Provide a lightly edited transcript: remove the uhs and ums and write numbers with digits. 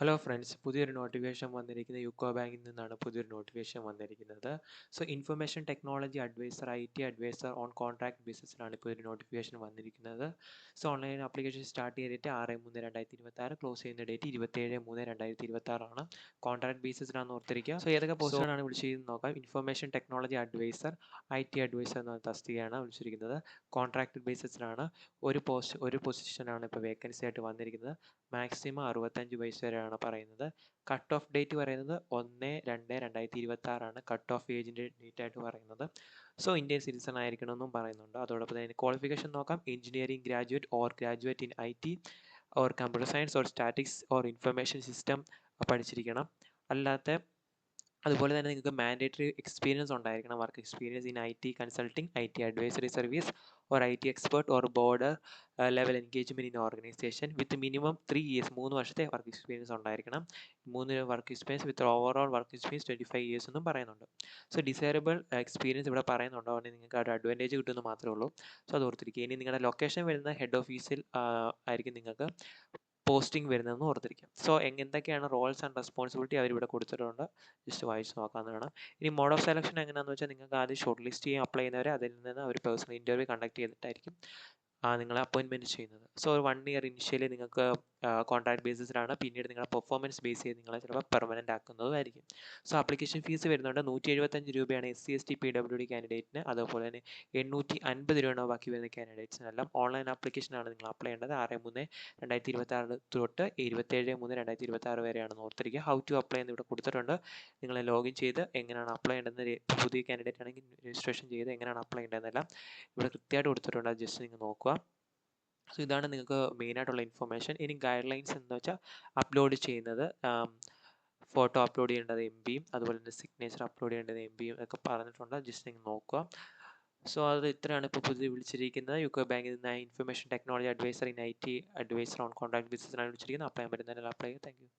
Hello friends, പുതിയൊരു notification വന്നിരിക്കുന്നത് യുക്കോ ബാങ്കിൽ നിന്നാണ്. പുതിയൊരു നോട്ടിഫിക്കേഷൻ വന്നിരിക്കുന്നത്. So information technology adviser, IT adviser on contract ബേസിസിലാണ് ഇപ്പോൾ ഒരു നോട്ടിഫിക്കേഷൻ വന്നിരിക്കുന്നത്. സോ ഓൺലൈൻ ആപ്ലിക്കേഷൻ സ്റ്റാർട്ട് ചെയ്തിട്ട് 6/3/2026, ക്ലോസ് ചെയ്യുന്ന ഡേറ്റ് 27/3/2026 ആണ്. കോൺട്രാക്ട് ബേസിസിലാണെന്ന് ഓർത്തിരിക്കുക. സോ ഏതൊക്കെ പോസ്റ്റുകളാണ് വിളിച്ചിരിക്കുന്നത് നോക്കാം. Information technology adviser, IT adviser എന്ന തസ്തികയാണ് വിളിച്ചിരിക്കുന്നത്. കോൺട്രാക്ട് ബേസിസിലാണ്. ഒരു പൊസിഷനാണ് ഇപ്പോൾ വേക്കൻസി ആയിട്ട് വന്നിരിക്കുന്നത്. മാക്സിമം 65 വയസ്സ് വരെയാണ് പറയുന്നത്. കട്ട് ഓഫ് ഡേറ്റ് പറയുന്നത് 1/2/2026 കട്ട് ഓഫ് ഏജിൻ്റെ ഡേറ്റ് ആയിട്ട് പറയുന്നത്. സോ ഇന്ത്യൻ സിറ്റിസൺ ആയിരിക്കണമെന്നും പറയുന്നുണ്ട്. അതോടൊപ്പം തന്നെ ക്വാളിഫിക്കേഷൻ നോക്കാം. Engineering graduate or graduate in IT or computer science or statics or information system പഠിച്ചിരിക്കണം. അതുപോലെ തന്നെ നിങ്ങൾക്ക് മാൻഡേറ്ററി എക്സ്പീരിയൻസ് ഉണ്ടായിരിക്കണം. Work experience in IT consulting, IT advisory service or IT expert or border level engagement in organisation with minimum 3 years, 3 വർഷത്തെ work experience ഉണ്ടായിരിക്കണം. 3 work experience വിത്ത് overall work experience 25 years എന്നും പറയുന്നുണ്ട്. So desirable experience ഇവിടെ പറയുന്നുണ്ട്. അതുകൊണ്ട് നിങ്ങൾക്ക് ഒരു advantage കിട്ടുമെന്ന് മാത്രമേ ഉള്ളൂ. സോ അത് ഓർത്തിരിക്കുക. ഇനി നിങ്ങളുടെ ലൊക്കേഷൻ വരുന്ന ഹെഡ് ഓഫീസിൽ ആയിരിക്കും നിങ്ങൾക്ക് പോസ്റ്റിംഗ് വരുന്നതെന്ന് ഓർത്തിരിക്കാം. സോ എന്തൊക്കെയാണ് റോൾസ് ആൻഡ് റെസ്പോൺസിബിലിറ്റി അവരിവിടെ കൊടുത്തിട്ടുണ്ട്. ജസ്റ്റ് വായിച്ച് നോക്കാവുന്നതാണ്. ഇനി മോഡ് ഓഫ് സെലക്ഷൻ എങ്ങനെയാണെന്ന് വെച്ചാൽ നിങ്ങൾക്ക് ആദ്യം ഷോർട്ട് ലിസ്റ്റ് ചെയ്യാൻ അപ്ലൈ ചെയ്യുന്നവരെ അതിൽ നിന്ന് ഒരു പേഴ്സണൽ ഇൻ്റർവ്യൂ കണ്ടക്ട് ചെയ്തിട്ടായിരിക്കും നിങ്ങളെ അപ്പോയിൻമെൻറ്റ് ചെയ്യുന്നത്. സോ ഒരു 1 ഇയർ ഇനിഷ്യലി നിങ്ങൾക്ക് കോൺട്രാക്ട് ബേസിസിലാണ്. പിന്നീട് നിങ്ങളുടെ പെർഫോമൻസ് ബേസ് ചെയ്ത് നിങ്ങളെ ചിലപ്പോൾ പെർമനൻ്റ് ആക്കുന്നതുമായിരിക്കും. സോ ആപ്ലിക്കേഷൻ ഫീസ് വരുന്നുണ്ട് 175 രൂപയാണ് SC ST PWD കാൻഡിഡേറ്റിന്. അതുപോലെ തന്നെ 850 രൂപയാണ് ബാക്കി വരുന്ന കാൻഡിഡേറ്റ്സിനെല്ലാം. ഓൺലൈൻ ആപ്ലിക്കേഷനാണ് നിങ്ങൾ അപ്ലൈ ചെയ്യേണ്ടത്. 6/3/2026 തൊട്ട് 27/3/2026 വരെയാണെന്ന് ഓർത്തിരിക്കുക. ഹൗ ടു അപ്ലൈ എന്ന് ഇവിടെ കൊടുത്തിട്ടുണ്ട്. നിങ്ങൾ ലോഗിൻ ചെയ്ത് എങ്ങനെയാണ് അപ്ലൈ ചെയ്യേണ്ടതെന്ന്, പുതിയ കാൻഡിഡേറ്റ് ആണെങ്കിൽ രജിസ്ട്രേഷൻ ചെയ്ത് എങ്ങനെയാണ് അപ്ലൈ ചെയ്യേണ്ടതെന്നെല്ലാം ഇവിടെ കൃത്യമായിട്ട് കൊടുത്തിട്ടുണ്ട്. അത് ജസ്റ്റ് നിങ്ങൾ നോക്കുക. സോ ഇതാണ് നിങ്ങൾക്ക് മെയിനായിട്ടുള്ള ഇൻഫർമേഷൻ. ഇനി ഗൈഡ് ലൈൻസ് എന്ന് വെച്ചാൽ അപ്ലോഡ് ചെയ്യുന്നത്, ഫോട്ടോ അപ്ലോഡ് ചെയ്യേണ്ടത് MBയും അതുപോലെ തന്നെ സിഗ്നേച്ചർ അപ്ലോഡ് ചെയ്യേണ്ടത് MBയും ഒക്കെ പറഞ്ഞിട്ടുണ്ട്. ജസ്റ്റ് നിങ്ങൾ നോക്കുക. സോ അത് ഇത്രയാണ് ഇപ്പോൾ പുതിയ വിളിച്ചിരിക്കുന്നത്. യുക്കോ ബാങ്കിൽ നിന്ന് information technology adviser in IT adviser on contract ബേസിസിനാണ് വിളിച്ചിരിക്കുന്നത്. അപ്ലൈ ചെയ്യാൻ പറ്റുന്നതിനാൽ അപ്ലൈ ചെയ്യുക. Thank U.